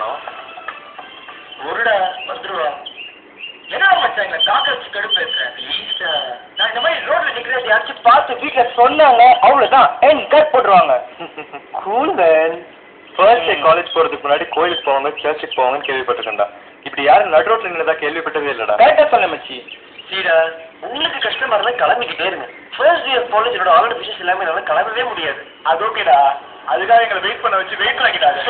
காணோம். ஒருடா வந்துருவா. என்ன மச்சான் எங்களை காக்க வச்சு கடுப்பு பேசுறேன். ப்ளீஸ்டா. நான் இந்த மாதிரி ரோட்ல நிக்கிறது யாராச்சும் பார்த்து வீட்டுல சொன்னாங்க அவ்வளவுதான் என் கட் போட்டுருவாங்க. Cool man. First day college போறதுக்கு முன்னாடி கோயிலுக்கு போவாங்க, சர்ச்சுக்கு போவாங்கன்னு கேள்விப்பட்டிருக்கேன்டா. இப்படி யாரும் நடு ரோட்ல நின்றதா கேள்விப்பட்டதே இல்லடா. கரெக்டா சொன்ன மச்சி. சீடா உங்களுக்கு கஷ்டமா இருந்தா கிளம்பிக்கிட்டே இருங்க. ஃபர்ஸ்ட் இயர் காலேஜோட ஆல்ரெடி பிசினஸ் எல்லாமே என்னால கிளம்பவே முடியாது. அது ஓகேடா. அதுக்காக எங்களை வெயிட் பண்ண வச்சு வெயிட் ஆகிட்டாரு.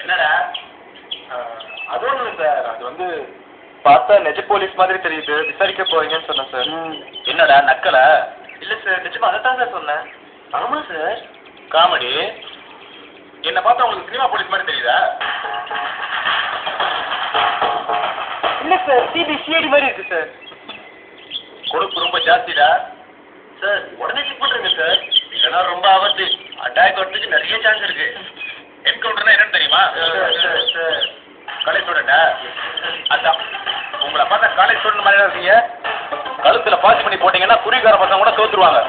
என்னடா? அது ஒண்ணு சார், அது வந்து பார்த்தா நெஜ போலீஸ் மாதிரி தெரியுது, விசாரிக்க போறீங்கன்னு சொன்னேன் சார். என்னடா நக்கல? இல்ல சார், நிஜமா அதைத்தான் சார் சொன்னேன். ஆமா சார். காமெடி. என்ன பார்த்தா உங்களுக்கு சினிமா போலீஸ் மாதிரி தெரியுதா? இல்ல சார், சிபிசிஐடி மாதிரி இருக்கு சார். கொழுப்பு ரொம்ப ஜாஸ்திடா. சார் உடனே கிளிக் பண்றீங்க சார். இல்லைன்னா ரொம்ப ஆபத்து. அட்டாக் வரதுக்கு நிறைய சான்ஸ் இருக்கு. என்கவுண்டர்னா என்னன்னு தெரியுமா? காலேஜ் ஸ்டூடெண்டா? அதான் உங்களை பார்த்தா காலேஜ் ஸ்டூடெண்ட் மாதிரி இருக்கீங்க. கழுத்துல பாஸ் பண்ணி போட்டீங்கன்னா குறிக்கார பசங்க கூட தோத்துருவாங்க.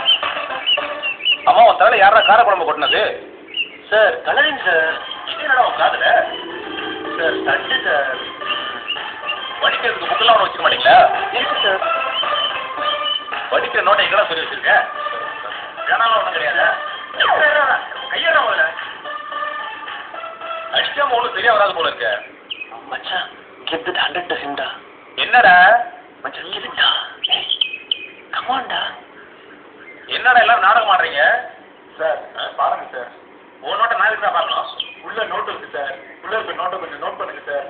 அம்மா உன் தலையில யாரா கார குழம்பு கொட்டினது? Sir colouring sir. இது என்னடா உன் காதுல? சார் தட்டு சார். படிக்கிறதுக்கு புக்கெல்லாம் ஒன்று வச்சுக்க மாட்டீங்களா? இருக்கு சார். படிக்கிற நோட்டை எங்கெல்லாம் சொல்லி வச்சிருக்கேன்? வேணாலும் ஒன்றும் கிடையாது. கையேறா முதல்ல. அடிக்காம ஒன்றும் சரியா வராது போல இருக்க. மச்சான் give it 100%. என்னடா மச்சான் give it. Come on டா. என்னடா எல்லாரும் நாடகம் ஆடுறீங்க? சார் பாருங்க சார். ஒரு நோட்டை நான் தான் பார்க்கணும். உள்ள நோட் இருக்கு சார். உள்ள இருக்க நோட்டை கொஞ்சம் நோட் பண்ணுங்க சார்.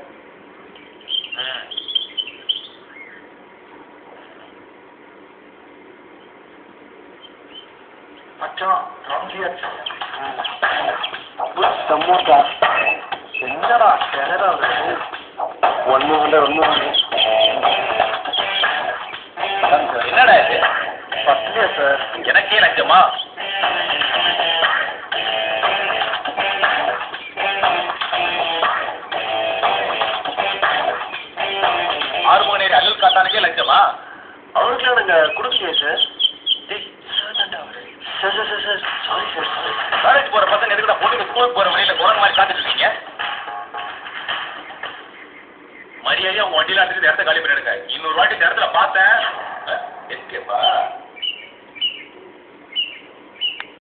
மச்சான் ராம்ஜியா சமோட்டா என்னடா டெரரா அது 100 என்னடா இது? பஸ்லியா சார். எனக்கே லஞ்சமா? ஆறுமுகநேரி அல்லல் காத்தானுக்கே லஞ்சமா? அவருக்குலாம் நாங்கள் கொடுக்கலையே sir. Sir sir sir sir sorry sir. College போற பசங்க எதுக்குடா பொண்ணுங்க ஸ்கூலுக்கு போற